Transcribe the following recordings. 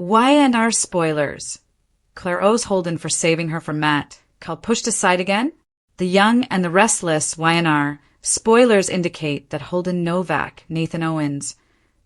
Y&R spoilers. Claire owes Holden for saving her from Matt. Kyle pushed aside again? The Young and the Restless Y&R spoilers indicate that Holden Novak, Nathan Owens,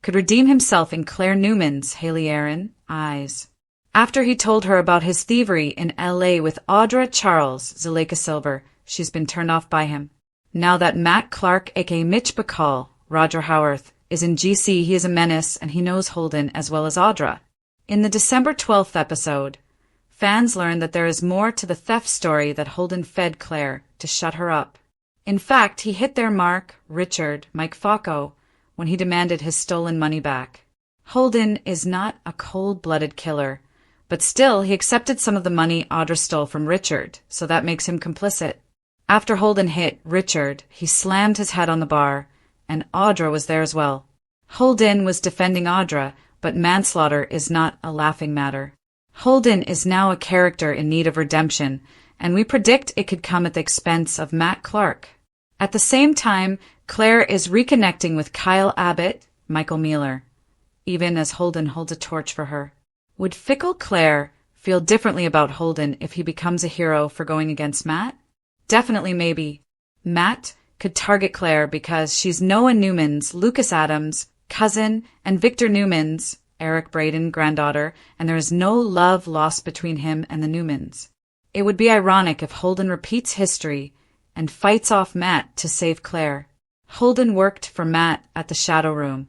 could redeem himself in Claire Newman's, Haley Aaron, eyes. After he told her about his thievery in L.A. with Audra Charles, Zuleika Silver, she's been turned off by him. Now that Matt Clark, aka Mitch Bacall, Roger Howarth, is in GC, he is a menace and he knows Holden as well as Audra. In the December 12th episode, fans learn that there is more to the theft story that Holden fed Claire to shut her up. In fact, he hit their mark, Richard, Mike Falco, when he demanded his stolen money back. Holden is not a cold-blooded killer, but still he accepted some of the money Audra stole from Richard, so that makes him complicit. After Holden hit Richard, he slammed his head on the bar, and Audra was there as well. Holden was defending Audra, but manslaughter is not a laughing matter. Holden is now a character in need of redemption, and we predict it could come at the expense of Matt Clark. At the same time, Claire is reconnecting with Kyle Abbott, Michael Mealer, even as Holden holds a torch for her. Would fickle Claire feel differently about Holden if he becomes a hero for going against Matt? Definitely maybe. Matt could target Claire because she's Noah Newman's, Lucas Adams' cousin, and Victor Newman's, Eric Braden, granddaughter, and there is no love lost between him and the Newmans. It would be ironic if Holden repeats history and fights off Matt to save Claire. Holden worked for Matt at the Shadow Room,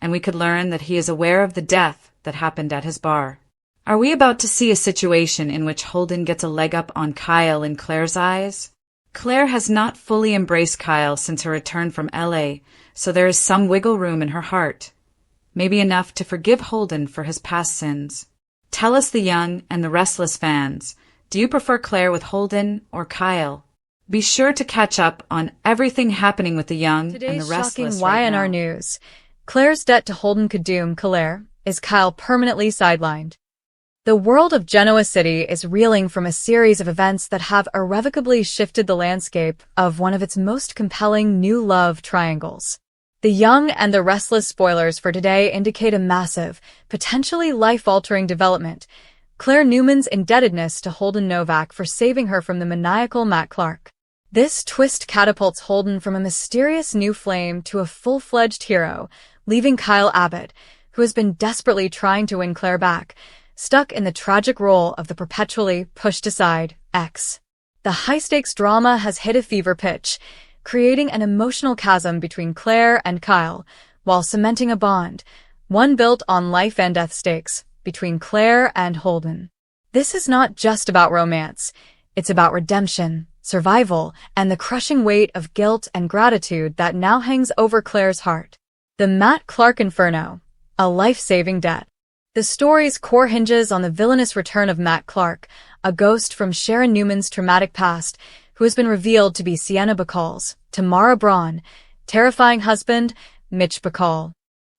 and we could learn that he is aware of the death that happened at his bar. Are we about to see a situation in which Holden gets a leg up on Kyle in Claire's eyes? Claire has not fully embraced Kyle since her return from L.A., so there is some wiggle room in her heart. Maybe enough to forgive Holden for his past sins. Tell us, the Young and the Restless fans, do you prefer Claire with Holden or Kyle? Be sure to catch up on everything happening with the Young and the Restless Today's shocking right Y&R now. news. Claire's debt to Holden could doom Claire. Is Kyle permanently sidelined? The world of Genoa City is reeling from a series of events that have irrevocably shifted the landscape of one of its most compelling new love triangles. The Young and the Restless spoilers for today indicate a massive, potentially life-altering development: Claire Newman's indebtedness to Holden Novak for saving her from the maniacal Matt Clark. This twist catapults Holden from a mysterious new flame to a full-fledged hero, leaving Kyle Abbott, who has been desperately trying to win Claire back, stuck in the tragic role of the perpetually pushed-aside ex. The high-stakes drama has hit a fever pitch, creating an emotional chasm between Claire and Kyle, while cementing a bond, one built on life and death stakes, between Claire and Holden. This is not just about romance. It's about redemption, survival, and the crushing weight of guilt and gratitude that now hangs over Claire's heart. The Matt Clark Inferno, a life-saving debt. The story's core hinges on the villainous return of Matt Clark, a ghost from Sharon Newman's traumatic past, who has been revealed to be Sienna Bacall's, Tamara Braun, terrifying husband, Mitch Bacall.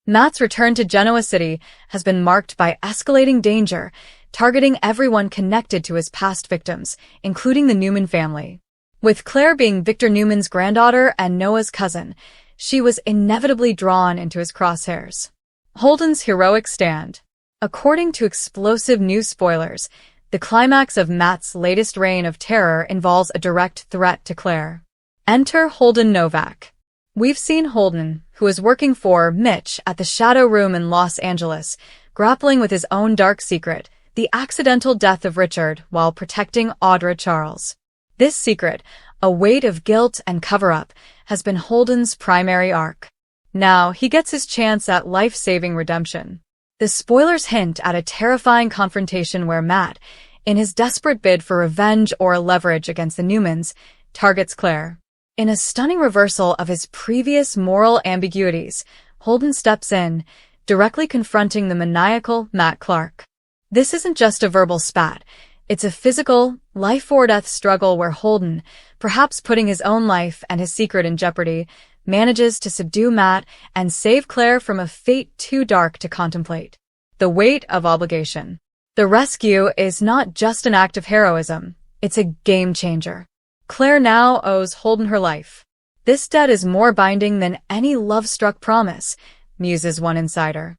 Matt's return to Genoa City has been marked by escalating danger, targeting everyone connected to his past victims, including the Newman family. With Claire being Victor Newman's granddaughter and Noah's cousin, she was inevitably drawn into his crosshairs. Holden's heroic stand. According to explosive news spoilers, the climax of Matt's latest reign of terror involves a direct threat to Claire. Enter Holden Novak. We've seen Holden, who is working for Mitch at the Shadow Room in Los Angeles, grappling with his own dark secret, the accidental death of Richard while protecting Audra Charles. This secret, a weight of guilt and cover-up, has been Holden's primary arc. Now he gets his chance at life-saving redemption. The spoilers hint at a terrifying confrontation where Matt, in his desperate bid for revenge or leverage against the Newmans, targets Claire. In a stunning reversal of his previous moral ambiguities, Holden steps in, directly confronting the maniacal Matt Clark. This isn't just a verbal spat. It's a physical, life-or-death struggle where Holden, perhaps putting his own life and his secret in jeopardy, manages to subdue Matt and save Claire from a fate too dark to contemplate. The weight of obligation. The rescue is not just an act of heroism, it's a game-changer. Claire now owes Holden her life. This debt is more binding than any love-struck promise, muses one insider.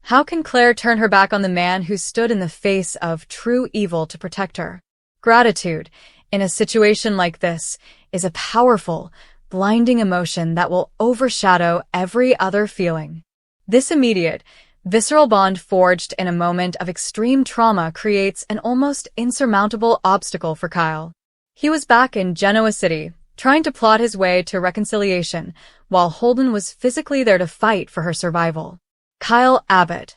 How can Claire turn her back on the man who stood in the face of true evil to protect her? Gratitude, in a situation like this, is a powerful, blinding emotion that will overshadow every other feeling. This immediate, visceral bond forged in a moment of extreme trauma creates an almost insurmountable obstacle for Kyle. He was back in Genoa City, trying to plot his way to reconciliation, while Holden was physically there to fight for her survival. Kyle Abbott,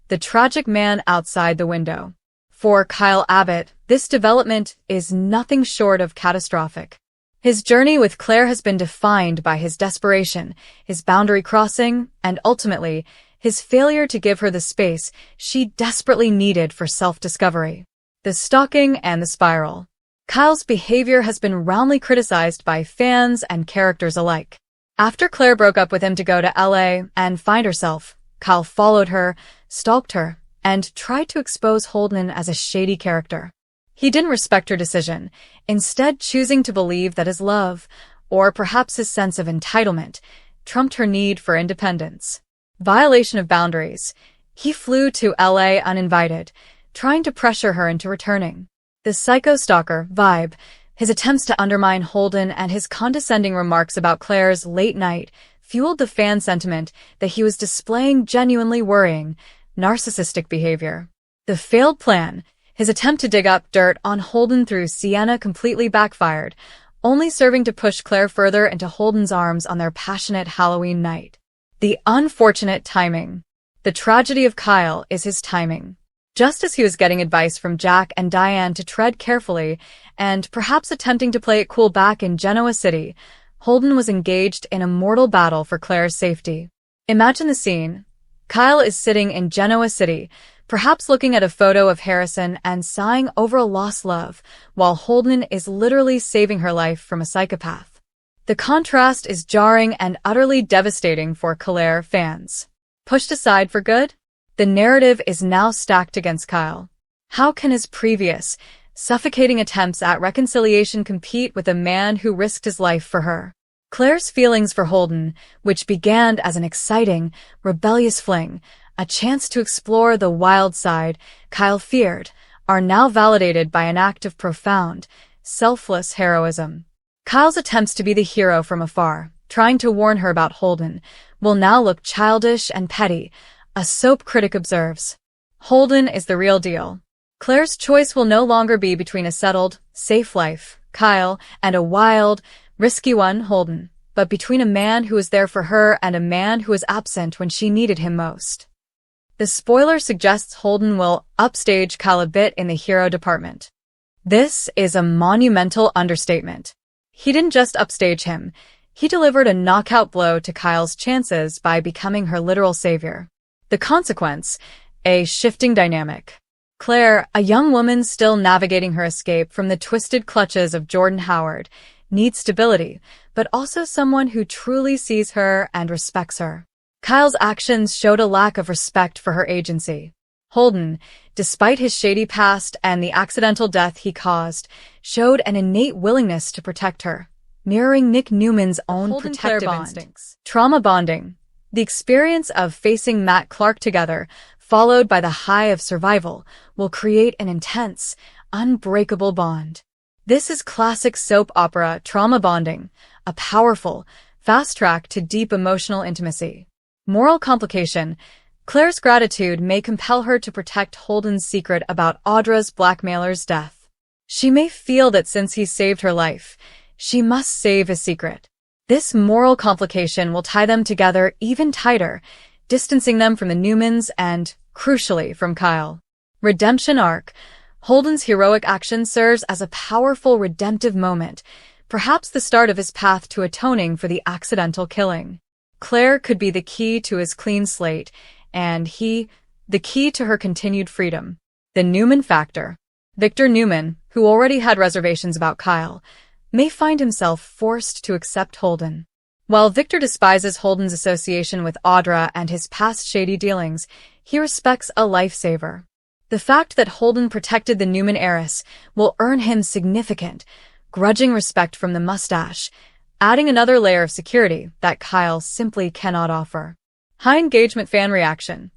the tragic man outside the window. For Kyle Abbott, this development is nothing short of catastrophic. His journey with Claire has been defined by his desperation, his boundary crossing, and ultimately, his failure to give her the space she desperately needed for self-discovery. The stalking and the spiral. Kyle's behavior has been roundly criticized by fans and characters alike. After Claire broke up with him to go to LA and find herself, Kyle followed her, stalked her, and tried to expose Holden as a shady character. He didn't respect her decision, instead choosing to believe that his love, or perhaps his sense of entitlement, trumped her need for independence. Violation of boundaries. He flew to LA uninvited, trying to pressure her into returning. The psycho-stalker vibe, his attempts to undermine Holden and his condescending remarks about Claire's late night fueled the fan sentiment that he was displaying genuinely worrying, narcissistic behavior. The failed plan, his attempt to dig up dirt on Holden through Sienna, completely backfired, only serving to push Claire further into Holden's arms on their passionate Halloween night. The unfortunate timing. The tragedy of Kyle is his timing. Just as he was getting advice from Jack and Diane to tread carefully, and perhaps attempting to play it cool back in Genoa City, Holden was engaged in a mortal battle for Claire's safety. Imagine the scene. Kyle is sitting in Genoa City, perhaps looking at a photo of Harrison and sighing over a lost love, while Holden is literally saving her life from a psychopath. The contrast is jarring and utterly devastating for Claire fans. Pushed aside for good? The narrative is now stacked against Kyle. How can his previous, suffocating attempts at reconciliation compete with a man who risked his life for her? Claire's feelings for Holden, which began as an exciting, rebellious fling, a chance to explore the wild side Kyle feared, are now validated by an act of profound, selfless heroism. Kyle's attempts to be the hero from afar, trying to warn her about Holden, will now look childish and petty, a soap critic observes. Holden is the real deal. Claire's choice will no longer be between a settled, safe life, Kyle, and a wild, risky one, Holden, but between a man who is there for her and a man who is absent when she needed him most. The spoiler suggests Holden will upstage Kyle a bit in the hero department. This is a monumental understatement. He didn't just upstage him, he delivered a knockout blow to Kyle's chances by becoming her literal savior. The consequence, a shifting dynamic. Claire, a young woman still navigating her escape from the twisted clutches of Jordan Howard, needs stability, but also someone who truly sees her and respects her. Kyle's actions showed a lack of respect for her agency. Holden, despite his shady past and the accidental death he caused, showed an innate willingness to protect her, mirroring Nick Newman's own protective instincts. Trauma bonding. The experience of facing Matt Clark together, followed by the high of survival, will create an intense, unbreakable bond. This is classic soap opera trauma bonding, a powerful, fast track to deep emotional intimacy. Moral complication. Claire's gratitude may compel her to protect Holden's secret about Audra's blackmailer's death. She may feel that since he saved her life, she must save his secret. This moral complication will tie them together even tighter, distancing them from the Newmans and, crucially, from Kyle. Redemption arc. Holden's heroic action serves as a powerful redemptive moment, perhaps the start of his path to atoning for the accidental killing. Claire could be the key to his clean slate, and he, the key to her continued freedom. The Newman factor. Victor Newman, who already had reservations about Kyle, may find himself forced to accept Holden. While Victor despises Holden's association with Audra and his past shady dealings, he respects a lifesaver. The fact that Holden protected the Newman heiress will earn him significant, grudging respect from the mustache, adding another layer of security that Kyle simply cannot offer. High engagement fan reaction.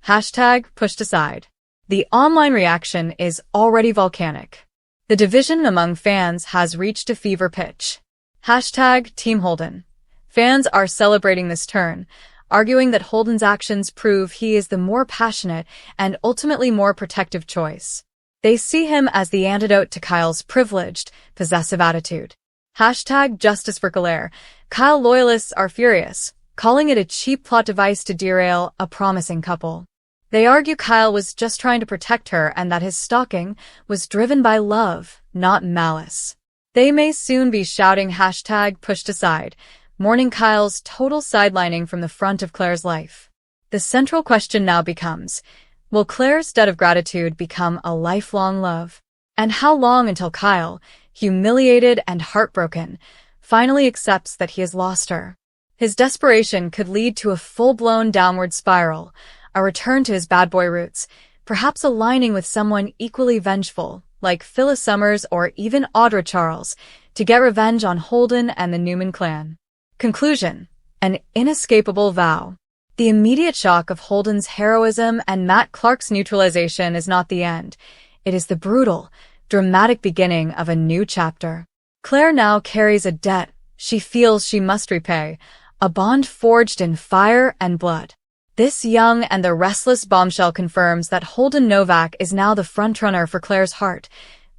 Hashtag pushed aside. The online reaction is already volcanic. The division among fans has reached a fever pitch. Hashtag Team Holden. Fans are celebrating this turn, arguing that Holden's actions prove he is the more passionate and ultimately more protective choice. They see him as the antidote to Kyle's privileged, possessive attitude. Hashtag Justice for Claire. Kyle loyalists are furious, calling it a cheap plot device to derail a promising couple. They argue Kyle was just trying to protect her and that his stalking was driven by love, not malice. They may soon be shouting hashtag pushed aside, mourning Kyle's total sidelining from the front of Claire's life. The central question now becomes, will Claire's debt of gratitude become a lifelong love? And how long until Kyle, humiliated and heartbroken, finally accepts that he has lost her? His desperation could lead to a full-blown downward spiral, a return to his bad boy roots, perhaps aligning with someone equally vengeful, like Phyllis Summers or even Audra Charles, to get revenge on Holden and the Newman clan. Conclusion: an inescapable vow. The immediate shock of Holden's heroism and Matt Clark's neutralization is not the end. It is the brutal, dramatic beginning of a new chapter. Claire now carries a debt she feels she must repay, a bond forged in fire and blood. This Young and the Restless bombshell confirms that Holden Novak is now the frontrunner for Claire's heart,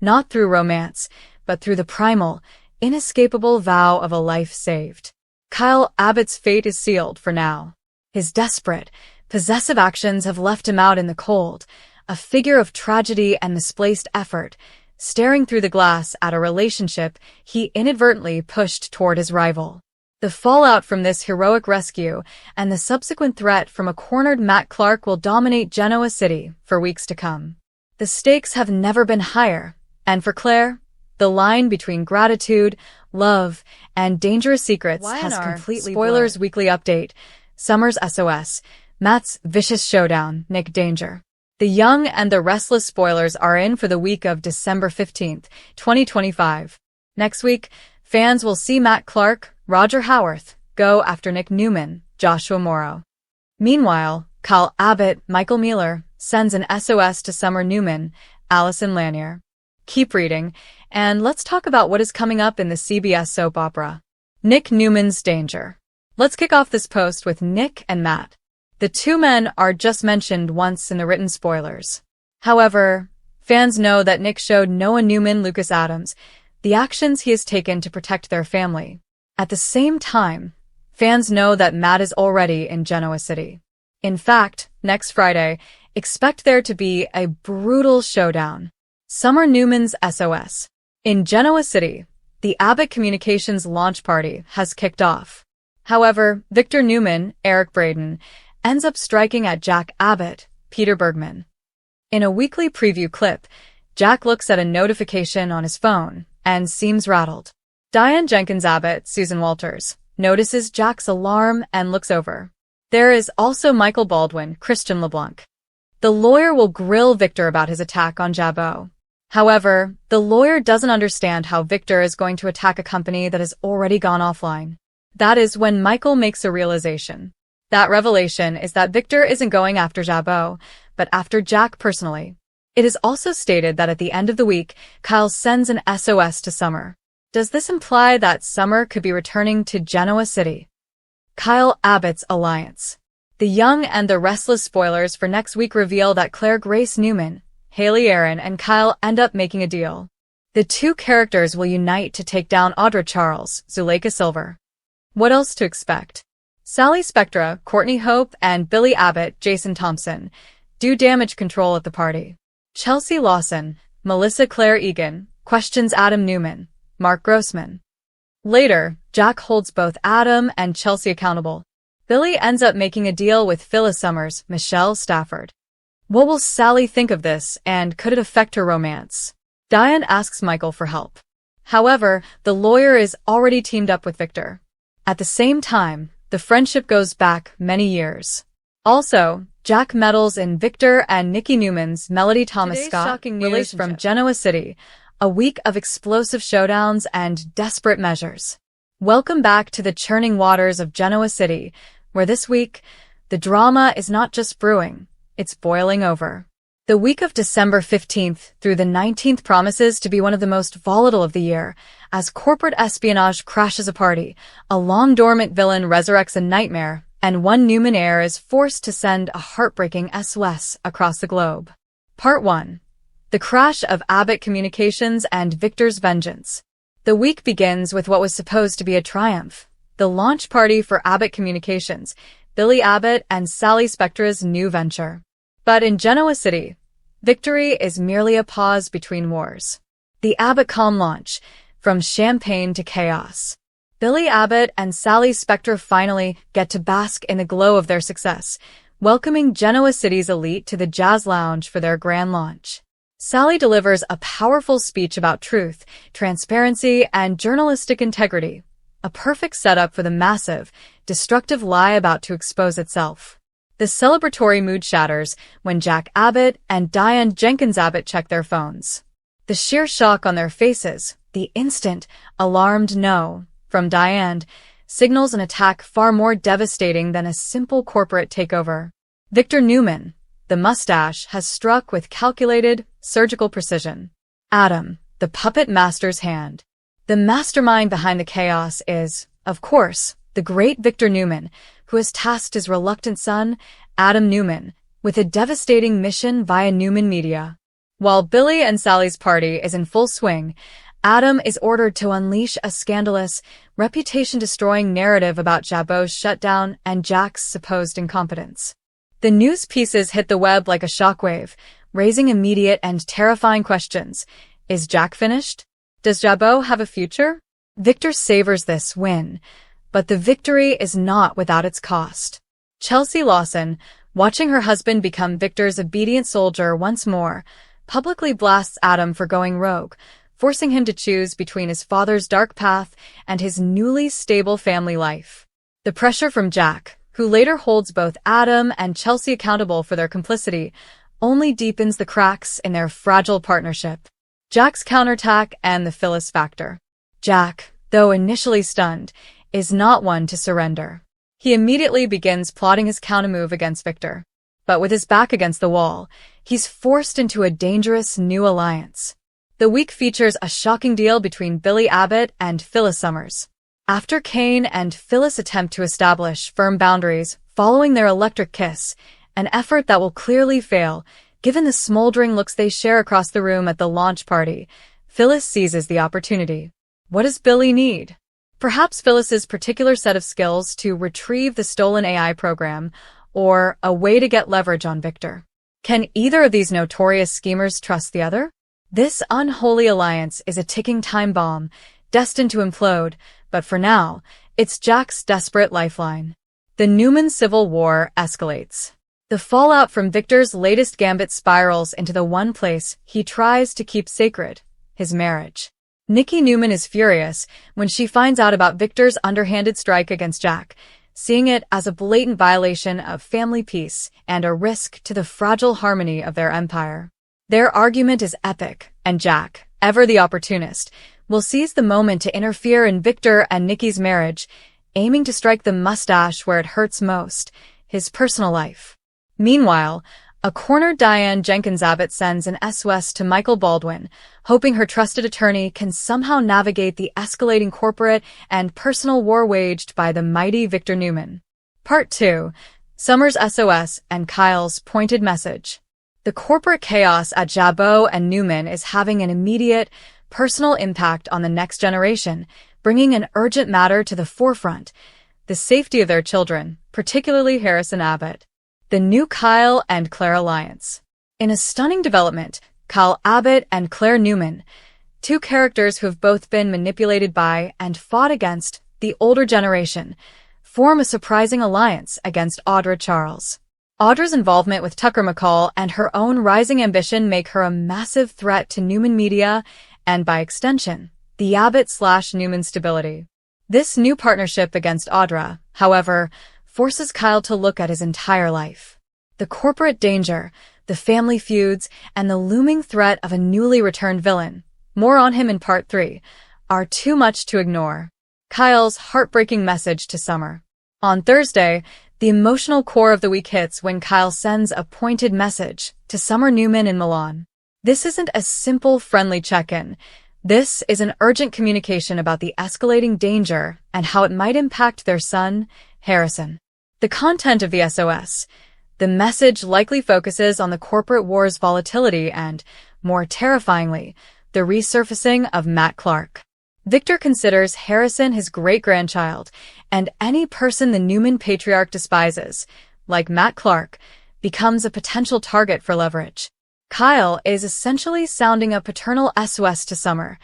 not through romance, but through the primal, inescapable vow of a life saved. Kyle Abbott's fate is sealed for now. His desperate, possessive actions have left him out in the cold, a figure of tragedy and misplaced effort, staring through the glass at a relationship he inadvertently pushed toward his rival. The fallout from this heroic rescue and the subsequent threat from a cornered Matt Clark will dominate Genoa City for weeks to come. The stakes have never been higher, and for Claire, the line between gratitude, love, and dangerous secrets has completely blurred. Spoilers weekly update. Summer's SOS. Matt's vicious showdown. Nick Danger. The Young and the Restless spoilers are in for the week of December 15th, 2025. Next week, fans will see Matt Clark, Roger Howarth, go after Nick Newman, Joshua Morrow. Meanwhile, Kyle Abbott, Michael Mueller, sends an SOS to Summer Newman, Allison Lanier. Keep reading, and let's talk about what is coming up in the CBS soap opera. Nick Newman's Danger. Let's kick off this post with Nick and Matt. The two men are just mentioned once in the written spoilers. However, fans know that Nick showed Noah Newman Lucas Adams the actions he has taken to protect their family. At the same time, fans know that Matt is already in Genoa City. In fact, next Friday, expect there to be a brutal showdown. Summer Newman's SOS. In Genoa City, the Abbott Communications launch party has kicked off. However, Victor Newman, Eric Braden, ends up striking at Jack Abbott, Peter Bergman. In a weekly preview clip, Jack looks at a notification on his phone and seems rattled. Diane Jenkins Abbott, Susan Walters, notices Jack's alarm and looks over. There is also Michael Baldwin, Christian LeBlanc. The lawyer will grill Victor about his attack on Jabot. However, the lawyer doesn't understand how Victor is going to attack a company that has already gone offline. That is when Michael makes a realization. That revelation is that Victor isn't going after Jabot, but after Jack personally. It is also stated that at the end of the week, Kyle sends an SOS to Summer. Does this imply that Summer could be returning to Genoa City? Kyle Abbott's alliance. The Young and the Restless spoilers for next week reveal that Claire Grace Newman, Haley Aaron, and Kyle end up making a deal. The two characters will unite to take down Audra Charles, Zuleika Silver. What else to expect? Sally Spectra, Courtney Hope, and Billy Abbott, Jason Thompson, do damage control at the party. Chelsea Lawson, Melissa Claire Egan, questions Adam Newman, Mark Grossman. Later, Jack holds both Adam and Chelsea accountable. Billy ends up making a deal with Phyllis Summers, Michelle Stafford. What will Sally think of this, and could it affect her romance? Diane asks Michael for help. However, the lawyer is already teamed up with Victor. At the same time, the friendship goes back many years. Also, Jack meddles in Victor and Nikki Newman's Melody Thomas Scott release from Genoa City, a week of explosive showdowns and desperate measures. Welcome back to the churning waters of Genoa City, where this week, the drama is not just brewing, it's boiling over. The week of December 15th through the 19th promises to be one of the most volatile of the year, as corporate espionage crashes a party, a long-dormant villain resurrects a nightmare, and one Newman heir is forced to send a heartbreaking SOS across the globe. Part 1. The Crash of Abbott Communications and Victor's Vengeance. The week begins with what was supposed to be a triumph. The launch party for Abbott Communications, Billy Abbott and Sally Spectra's new venture. But in Genoa City, victory is merely a pause between wars. The Abbott calm launch, from champagne to chaos. Billy Abbott and Sally Spectra finally get to bask in the glow of their success, welcoming Genoa City's elite to the Jazz Lounge for their grand launch. Sally delivers a powerful speech about truth, transparency, and journalistic integrity, a perfect setup for the massive, destructive lie about to expose itself. The celebratory mood shatters when Jack Abbott and Diane Jenkins Abbott check their phones. The sheer shock on their faces, the instant, alarmed no from Diane, signals an attack far more devastating than a simple corporate takeover. Victor Newman, the mustache, has struck with calculated, surgical precision. Adam, the puppet master's hand. The mastermind behind the chaos is, of course, the great Victor Newman, who has tasked his reluctant son, Adam Newman, with a devastating mission via Newman Media. While Billy and Sally's party is in full swing, Adam is ordered to unleash a scandalous, reputation-destroying narrative about Jabot's shutdown and Jack's supposed incompetence. The news pieces hit the web like a shockwave, raising immediate and terrifying questions. Is Jack finished? Does Jabot have a future? Victor savors this win, but the victory is not without its cost. Chelsea Lawson, watching her husband become Victor's obedient soldier once more, publicly blasts Adam for going rogue, forcing him to choose between his father's dark path and his newly stable family life. The pressure from Jack, who later holds both Adam and Chelsea accountable for their complicity, only deepens the cracks in their fragile partnership. Jack's counterattack and the Phyllis factor. Jack, though initially stunned, is not one to surrender. He immediately begins plotting his countermove against Victor. But with his back against the wall, he's forced into a dangerous new alliance. The week features a shocking deal between Billy Abbott and Phyllis Summers. After Kane and Phyllis attempt to establish firm boundaries following their electric kiss, an effort that will clearly fail, given the smoldering looks they share across the room at the launch party, Phyllis seizes the opportunity. What does Billy need? Perhaps Phyllis's particular set of skills to retrieve the stolen AI program, or a way to get leverage on Victor. Can either of these notorious schemers trust the other? This unholy alliance is a ticking time bomb, destined to implode, but for now, it's Jack's desperate lifeline. The Newman Civil War escalates. The fallout from Victor's latest gambit spirals into the one place he tries to keep sacred, his marriage. Nikki Newman is furious when she finds out about Victor's underhanded strike against Jack, seeing it as a blatant violation of family peace and a risk to the fragile harmony of their empire. Their argument is epic, and Jack, ever the opportunist, will seize the moment to interfere in Victor and Nikki's marriage, aiming to strike the mustache where it hurts most, his personal life. Meanwhile, a cornered Diane Jenkins Abbott sends an SOS to Michael Baldwin, hoping her trusted attorney can somehow navigate the escalating corporate and personal war waged by the mighty Victor Newman. Part 2. Summer's SOS and Kyle's pointed message. The corporate chaos at Jabot and Newman is having an immediate, personal impact on the next generation, bringing an urgent matter to the forefront: the safety of their children, particularly Harrison Abbott. The new Kyle and Claire alliance. In a stunning development, Kyle Abbott and Claire Newman, two characters who have both been manipulated by and fought against the older generation, form a surprising alliance against Audra Charles. Audra's involvement with Tucker McCall and her own rising ambition make her a massive threat to Newman Media and, by extension, the Abbott/Newman stability. This new partnership against Audra, however, forces Kyle to look at his entire life. The corporate danger, the family feuds, and the looming threat of a newly returned villain, more on him in Part 3, are too much to ignore. Kyle's heartbreaking message to Summer. On Thursday, The emotional core of the week hits when Kyle sends a pointed message to Summer Newman in Milan. This isn't a simple, friendly check-in. This is an urgent communication about the escalating danger and how it might impact their son, Harrison. The content of the SOS. The message likely focuses on the corporate war's volatility and, more terrifyingly, the resurfacing of Matt Clark. Victor considers Harrison his great-grandchild, and any person the Newman patriarch despises, like Matt Clark, becomes a potential target for leverage. Kyle is essentially sounding a paternal SOS to Summer.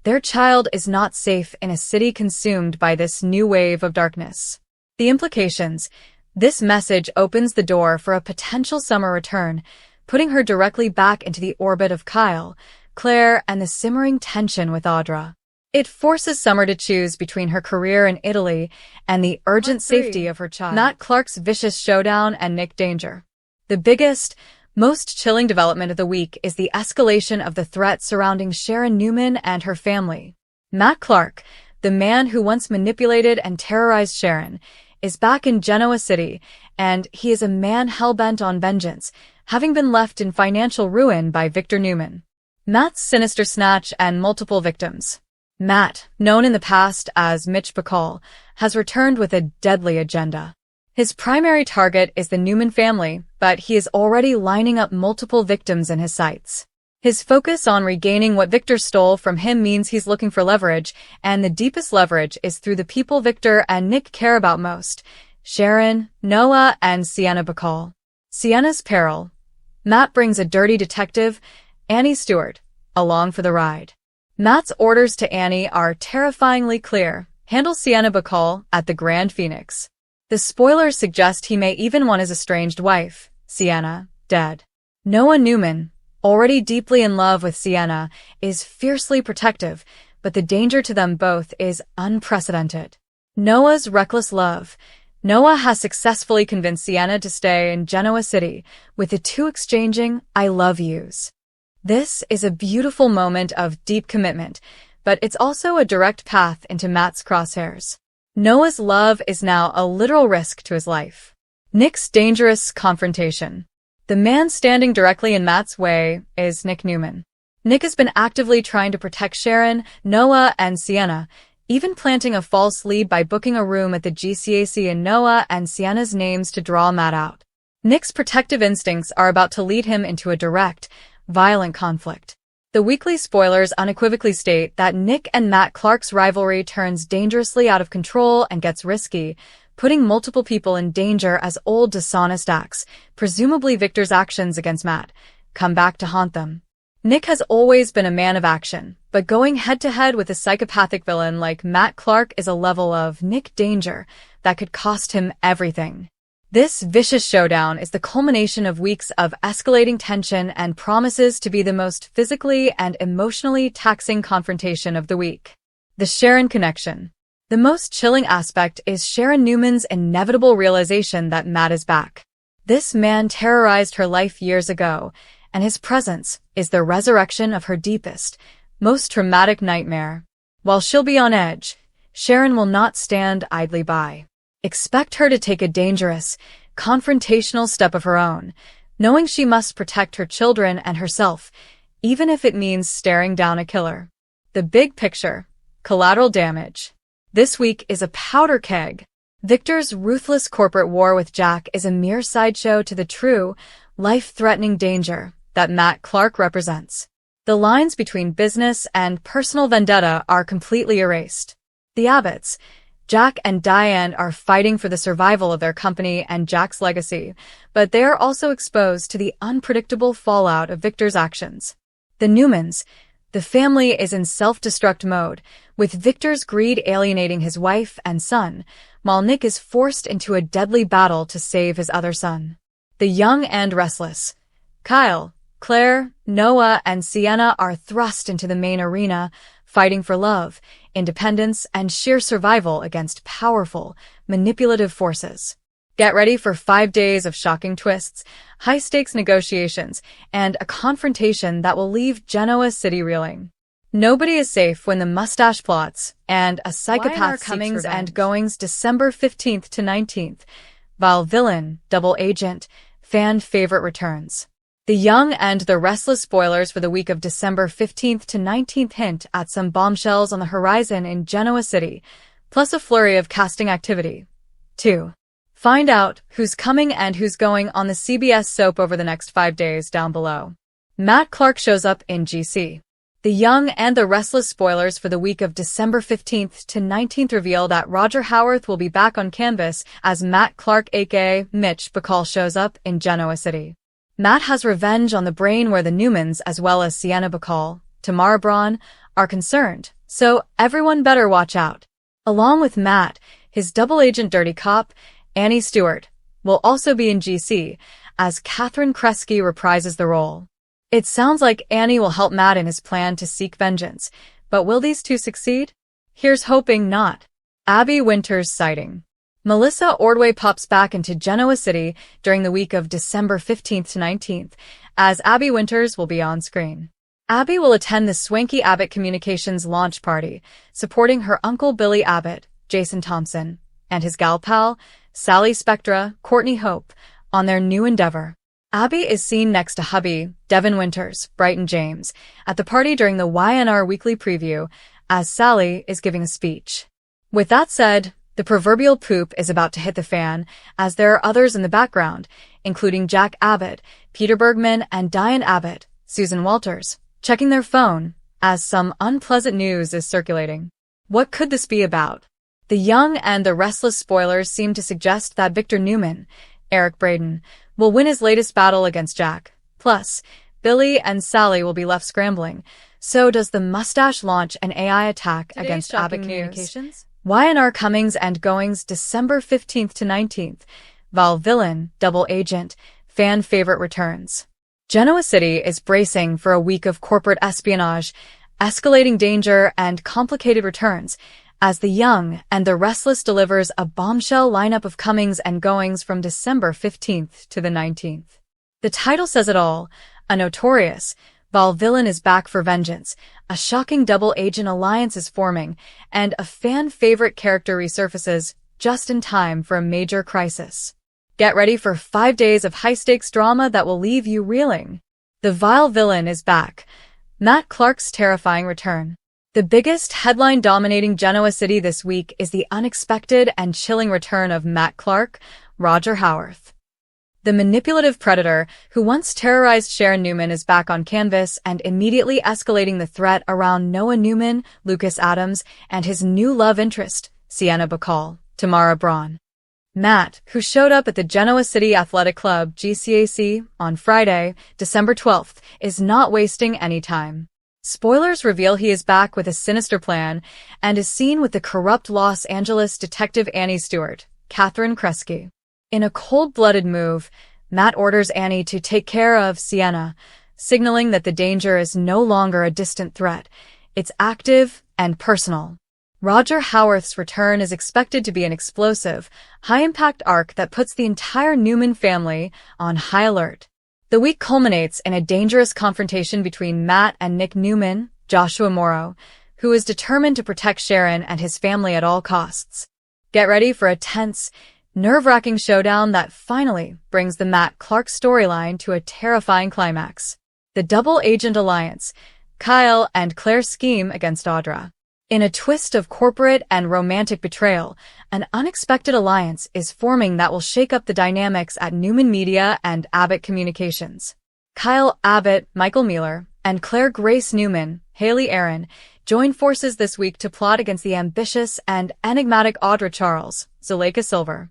Their child is not safe in a city consumed by this new wave of darkness. The implications. This message opens the door for a potential Summer return, putting her directly back into the orbit of Kyle, Claire, and the simmering tension with Audra. It forces Summer to choose between her career in Italy and the urgent safety of her child. Matt Clark's vicious showdown and Nick danger. The biggest, most chilling development of the week is the escalation of the threat surrounding Sharon Newman and her family. Matt Clark, the man who once manipulated and terrorized Sharon, is back in Genoa City, and he is a man hell-bent on vengeance, having been left in financial ruin by Victor Newman. Matt's sinister snatch and multiple victims. Matt, known in the past as Mitch Bacall, has returned with a deadly agenda. His primary target is the Newman family, but he is already lining up multiple victims in his sights. His focus on regaining what Victor stole from him means he's looking for leverage, and the deepest leverage is through the people Victor and Nick care about most: Sharon, Noah, and Sienna Bacall. Sienna's peril. Matt brings a dirty detective, Annie Stewart, along for the ride. Matt's orders to Annie are terrifyingly clear: handle Sienna Bacall at the Grand Phoenix. The spoilers suggest he may even want his estranged wife, Sienna, dead. Noah Newman, already deeply in love with Sienna, is fiercely protective, but the danger to them both is unprecedented. Noah's reckless love. Noah has successfully convinced Sienna to stay in Genoa City, with the two exchanging "I love yous." This is a beautiful moment of deep commitment, but it's also a direct path into Matt's crosshairs. Noah's love is now a literal risk to his life. Nick's dangerous confrontation. The man standing directly in Matt's way is Nick Newman. Nick has been actively trying to protect Sharon, Noah, and Sienna, even planting a false lead by booking a room at the GCAC in Noah and Sienna's names to draw Matt out. Nick's protective instincts are about to lead him into a direct, violent conflict. The weekly spoilers unequivocally state that Nick and Matt Clark's rivalry turns dangerously out of control and gets risky, putting multiple people in danger as old dishonest acts, presumably Victor's actions against Matt, come back to haunt them. Nick has always been a man of action, but going head-to-head with a psychopathic villain like Matt Clark is a level of Nick danger that could cost him everything. This vicious showdown is the culmination of weeks of escalating tension and promises to be the most physically and emotionally taxing confrontation of the week. The Sharon connection. The most chilling aspect is Sharon Newman's inevitable realization that Matt is back. This man terrorized her life years ago, and his presence is the resurrection of her deepest, most traumatic nightmare. While she'll be on edge, Sharon will not stand idly by. Expect her to take a dangerous, confrontational step of her own, knowing she must protect her children and herself, even if it means staring down a killer. The big picture. Collateral damage. This week is a powder keg. Victor's ruthless corporate war with Jack is a mere sideshow to the true, life-threatening danger that Matt Clark represents. The lines between business and personal vendetta are completely erased. The Abbotts, Jack and Diane, are fighting for the survival of their company and Jack's legacy, but they are also exposed to the unpredictable fallout of Victor's actions. The Newmans, the family is in self-destruct mode, with Victor's greed alienating his wife and son, while Nick is forced into a deadly battle to save his other son. The Young and Restless. Kyle, Claire, Noah, and Sienna are thrust into the main arena, fighting for love, independence, and sheer survival against powerful, manipulative forces. Get ready for 5 days of shocking twists, high-stakes negotiations, and a confrontation that will leave Genoa City reeling. Nobody is safe when the mustache plots and a psychopath comings and goings December 15th to 19th. Vile villain, double agent, fan favorite returns. The Young and the Restless spoilers for the week of December 15th to 19th hint at some bombshells on the horizon in Genoa City, plus a flurry of casting activity. 2. Find out who's coming and who's going on the CBS soap over the next 5 days down below. Matt Clark shows up in GC. The Young and the Restless spoilers for the week of December 15th to 19th reveal that Roger Howarth will be back on canvas as Matt Clark aka Mitch Bacall shows up in Genoa City. Matt has revenge on the brain where the Newmans as well as Sienna Bacall, Tamara Braun, are concerned, so everyone better watch out. Along with Matt, his double agent dirty cop, Annie Stewart, will also be in GC as Catherine Kresge reprises the role. It sounds like Annie will help Matt in his plan to seek vengeance, but will these two succeed? Here's hoping not. Abby Winters sighting. Melissa Ordway pops back into Genoa City during the week of December 15th to 19th, as Abby Winters will be on screen. Abby will attend the swanky Abbott Communications launch party, supporting her uncle Billy Abbott, Jason Thompson, and his gal pal, Sally Spectra, Courtney Hope, on their new endeavor. Abby is seen next to hubby, Devin Winters, Brighton James, at the party during the YNR weekly preview, as Sally is giving a speech. With that said, the proverbial poop is about to hit the fan, as there are others in the background, including Jack Abbott, Peter Bergman, and Diane Abbott, Susan Walters, checking their phone, as some unpleasant news is circulating. What could this be about? The Young and the Restless spoilers seem to suggest that Victor Newman, Eric Braeden, will win his latest battle against Jack. Plus, Billy and Sally will be left scrambling. So does the mustache launch an AI attack against Abbott Communications? YNR comings and goings December 15th to 19th. Vile villain, double agent, fan favorite returns. Genoa City is bracing for a week of corporate espionage, escalating danger, and complicated returns, as The Young and the Restless delivers a bombshell lineup of comings and goings from December 15th to the 19th. The title says it all. A notorious, vile villain is back for vengeance, a shocking double agent alliance is forming, and a fan-favorite character resurfaces just in time for a major crisis. Get ready for 5 days of high-stakes drama that will leave you reeling. The vile villain is back. Matt Clark's terrifying return. The biggest headline-dominating Genoa City this week is the unexpected and chilling return of Matt Clark, Roger Howarth. The manipulative predator who once terrorized Sharon Newman is back on canvas and immediately escalating the threat around Noah Newman, Lucas Adams, and his new love interest, Sienna Bacall, Tamara Braun. Matt, who showed up at the Genoa City Athletic Club GCAC on Friday, December 12th, is not wasting any time. Spoilers reveal he is back with a sinister plan and is seen with the corrupt Los Angeles detective Annie Stewart, Catherine Kresge. In a cold-blooded move, Matt orders Annie to take care of Sienna, signaling that the danger is no longer a distant threat. It's active and personal. Roger Howarth's return is expected to be an explosive, high-impact arc that puts the entire Newman family on high alert. The week culminates in a dangerous confrontation between Matt and Nick Newman, Joshua Morrow, who is determined to protect Sharon and his family at all costs. Get ready for a tense, nerve-wracking showdown that finally brings the Matt Clark storyline to a terrifying climax. The double agent alliance, Kyle and Claire's scheme against Audra. In a twist of corporate and romantic betrayal, an unexpected alliance is forming that will shake up the dynamics at Newman Media and Abbott Communications. Kyle Abbott, Michael Mueller, and Claire Grace Newman, Haley Aaron, join forces this week to plot against the ambitious and enigmatic Audra Charles, Zuleika Silver.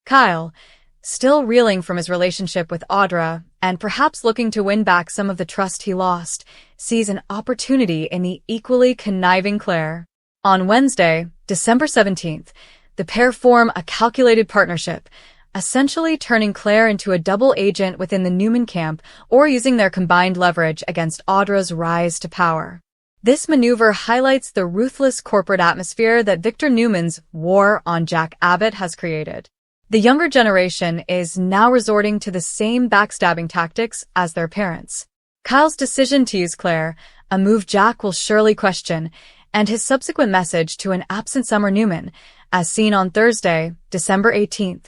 Kyle, still reeling from his relationship with Audra and perhaps looking to win back some of the trust he lost, sees an opportunity in the equally conniving Claire. On Wednesday, December 17th, the pair form a calculated partnership, essentially turning Claire into a double agent within the Newman camp or using their combined leverage against Audra's rise to power. This maneuver highlights the ruthless corporate atmosphere that Victor Newman's war on Jack Abbott has created. The younger generation is now resorting to the same backstabbing tactics as their parents. Kyle's decision to use Claire, a move Jack will surely question, and his subsequent message to an absent Summer Newman, as seen on Thursday, December 18th,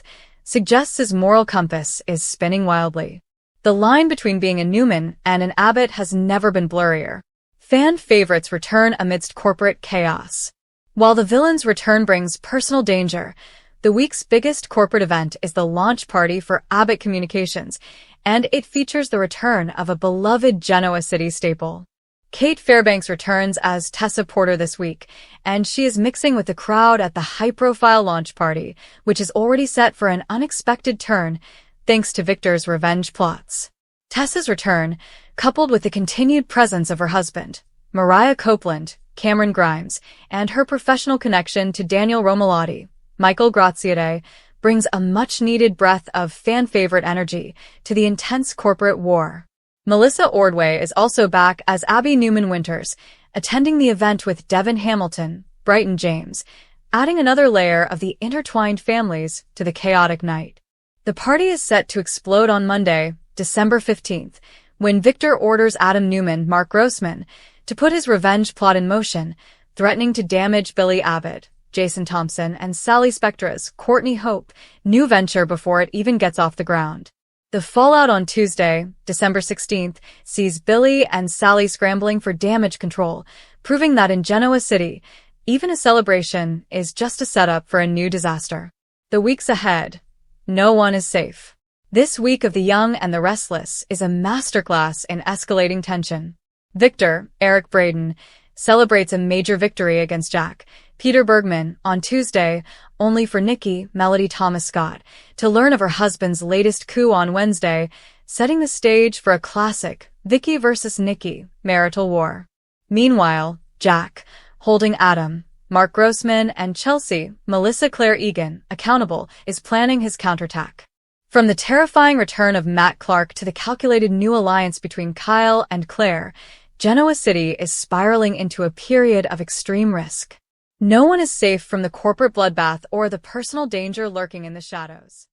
suggests his moral compass is spinning wildly. The line between being a Newman and an Abbott has never been blurrier. Fan favorites return amidst corporate chaos. While the villain's return brings personal danger, the week's biggest corporate event is the launch party for Abbott Communications, and it features the return of a beloved Genoa City staple. Kate Fairbanks returns as Tessa Porter this week, and she is mixing with the crowd at the high-profile launch party, which is already set for an unexpected turn thanks to Victor's revenge plots. Tessa's return, coupled with the continued presence of her husband, Mariah Copeland, Cameron Grimes, and her professional connection to Daniel Romalotti, Michael Graziadei, brings a much-needed breath of fan-favorite energy to the intense corporate war. Melissa Ordway is also back as Abby Newman Winters, attending the event with Devin Hamilton, Brighton James, adding another layer of the intertwined families to the chaotic night. The party is set to explode on Monday, December 15th, when Victor orders Adam Newman, Mark Grossman, to put his revenge plot in motion, threatening to damage Billy Abbott, Jason Thompson, and Sally Spectra's Courtney Hope new venture before it even gets off the ground. The fallout on Tuesday, December 16th, sees Billy and Sally scrambling for damage control, proving that in Genoa City, even a celebration is just a setup for a new disaster. The weeks ahead, no one is safe. This week of The Young and the Restless is a masterclass in escalating tension. Victor, Eric Braeden, celebrates a major victory against Jack, Peter Bergman, on Tuesday, only for Nikki, Melody Thomas Scott, to learn of her husband's latest coup on Wednesday, setting the stage for a classic Vicky versus Nikki marital war. Meanwhile, Jack, holding Adam, Mark Grossman, and Chelsea, Melissa Claire Egan, accountable, is planning his counterattack. From the terrifying return of Matt Clark to the calculated new alliance between Kyle and Claire, Genoa City is spiraling into a period of extreme risk. No one is safe from the corporate bloodbath or the personal danger lurking in the shadows.